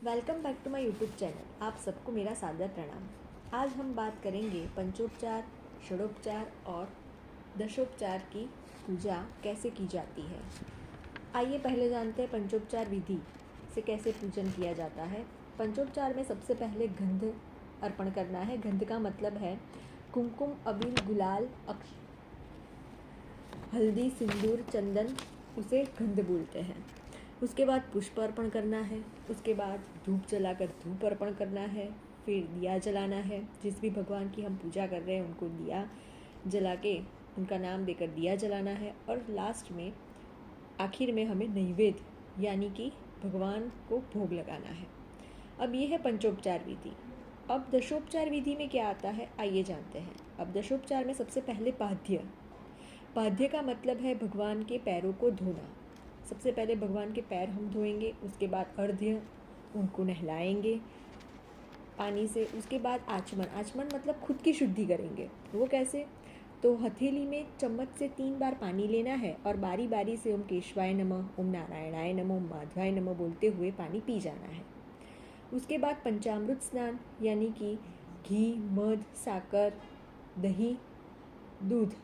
Welcome back to my YouTube channel. आप सबको मेरा सादर प्रणाम। आज हम बात करेंगे पंचोपचार, षडोपचार और दशोपचार की पूजा कैसे की जाती है। आइए पहले जानते हैं पंचोपचार विधि से कैसे पूजन किया जाता है। पंचोपचार में सबसे पहले गंध अर्पण करना है। गंध का मतलब है कुमकुम, अबीर, गुलाल, हल्दी, सिंदूर, चंदन, उसे गंध बोलते हैं। उसके बाद पुष्प अर्पण करना है। उसके बाद धूप जलाकर धूप अर्पण करना है। फिर दिया जलाना है। जिस भी भगवान की हम पूजा कर रहे हैं उनको दिया जला के उनका नाम देकर दिया जलाना है। और लास्ट में आखिर में हमें नैवेद्य यानी कि भगवान को भोग लगाना है। अब ये है पंचोपचार विधि। अब दशोपचार विधि में क्या आता है आइए जानते हैं। अब दशोपचार में सबसे पहले पाद्य। पाद्य का मतलब है भगवान के पैरों को धोना। सबसे पहले भगवान के पैर हम धोएंगे। उसके बाद अर्घ्य, उनको नहलाएंगे पानी से। उसके बाद आचमन। आचमन मतलब खुद की शुद्धि करेंगे। वो कैसे? तो हथेली में चम्मच से 3 बार पानी लेना है और बारी बारी से ओम केशवाय नमः, ओम नारायणाय नमः, ओम माधवाय नमः बोलते हुए पानी पी जाना है। उसके बाद पंचामृत स्नान यानी कि घी, मध, साकर, दही, दूध,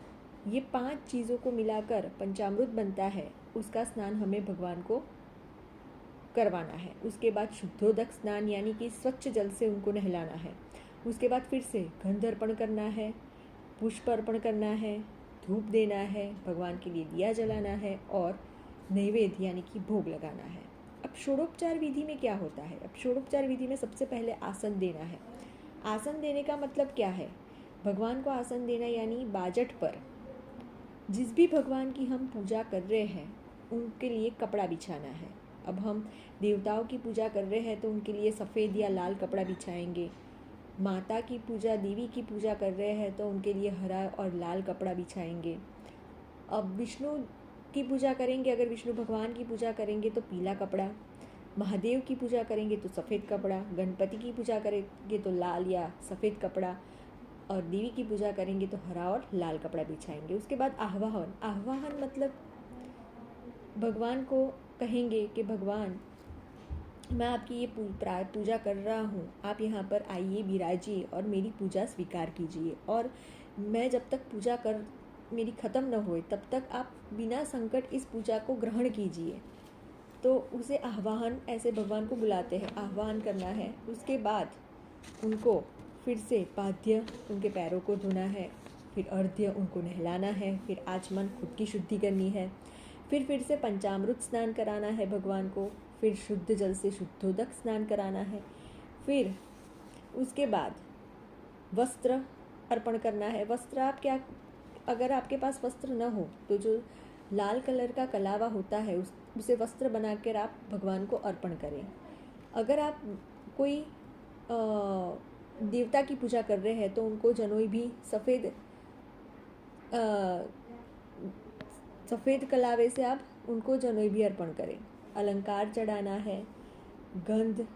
ये 5 चीज़ों को मिलाकर पंचामृत बनता है। उसका स्नान हमें भगवान को करवाना है। उसके बाद शुद्धोदक स्नान यानी कि स्वच्छ जल से उनको नहलाना है। उसके बाद फिर से गंध अर्पण करना है, पुष्प अर्पण करना है, धूप देना है, भगवान के लिए दिया जलाना है और नैवेद्य यानी कि भोग लगाना है। अब षोडोपचार विधि में क्या होता है? अब षोडोपचार विधि में सबसे पहले आसन देना है। आसन देने का मतलब क्या है? भगवान को आसन देना यानी बाजट पर जिस भी भगवान की हम पूजा कर रहे हैं उनके लिए कपड़ा बिछाना है। अब हम देवताओं की पूजा कर रहे हैं तो उनके लिए सफ़ेद या लाल कपड़ा बिछाएंगे। माता की पूजा, देवी की पूजा कर रहे हैं तो उनके लिए हरा और लाल कपड़ा बिछाएंगे। अब विष्णु की पूजा करेंगे, अगर विष्णु भगवान की पूजा करेंगे तो पीला कपड़ा, महादेव की पूजा करेंगे तो सफ़ेद कपड़ा, गणपति की पूजा करेंगे तो लाल या सफ़ेद कपड़ा और देवी की पूजा करेंगे तो हरा और लाल कपड़ा बिछाएंगे। उसके बाद आह्वाहन। आह्वाहन मतलब भगवान को कहेंगे कि भगवान, मैं आपकी ये पूजा कर रहा हूँ, आप यहाँ पर आइए, विराजिए और मेरी पूजा स्वीकार कीजिए। और मैं जब तक पूजा कर मेरी ख़त्म न होए तब तक आप बिना संकट इस पूजा को ग्रहण कीजिए। तो उसे आह्वाहन, ऐसे भगवान को बुलाते हैं, आह्वान करना है। उसके बाद उनको फिर से पाद्य, उनके पैरों को धोना है, फिर अर्घ्य, उनको नहलाना है, फिर आचमन, खुद की शुद्धि करनी है, फिर से पंचामृत स्नान कराना है भगवान को, फिर शुद्ध जल से शुद्धोदक स्नान कराना है, फिर उसके बाद वस्त्र अर्पण करना है। वस्त्र आप क्या, अगर आपके पास वस्त्र न हो तो जो लाल कलर का कलावा होता है उसे वस्त्र बनाकर आप भगवान को अर्पण करें। अगर आप कोई देवता की पूजा कर रहे हैं तो उनको जनोई भी सफ़ेद कलावे से आप उनको जनोई भी अर्पण करें। अलंकार चढ़ाना है, गंध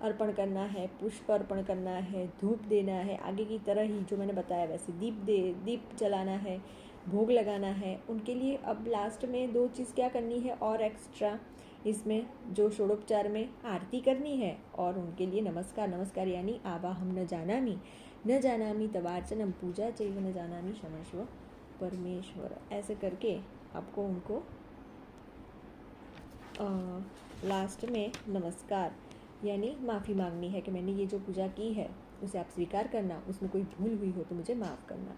अर्पण करना है, पुष्प अर्पण करना है, धूप देना है, आगे की तरह ही जो मैंने बताया वैसे दीप जलाना है, भोग लगाना है उनके लिए। अब लास्ट में 2 चीज़ क्या करनी है और एक्स्ट्रा इसमें, जो षोडोपचार में आरती करनी है और उनके लिए नमस्कार यानी आवाहम न जानामि तवार्चनम पूजा चैव न जानामि क्षमस्व परमेश्वर, ऐसे करके आपको उनको लास्ट में नमस्कार यानी माफ़ी मांगनी है कि मैंने ये जो पूजा की है उसे आप स्वीकार करना, उसमें कोई भूल हुई हो तो मुझे माफ़ करना।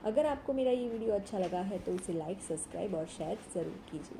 अगर आपको मेरा ये वीडियो अच्छा लगा है तो इसे लाइक, सब्सक्राइब और शेयर ज़रूर कीजिए।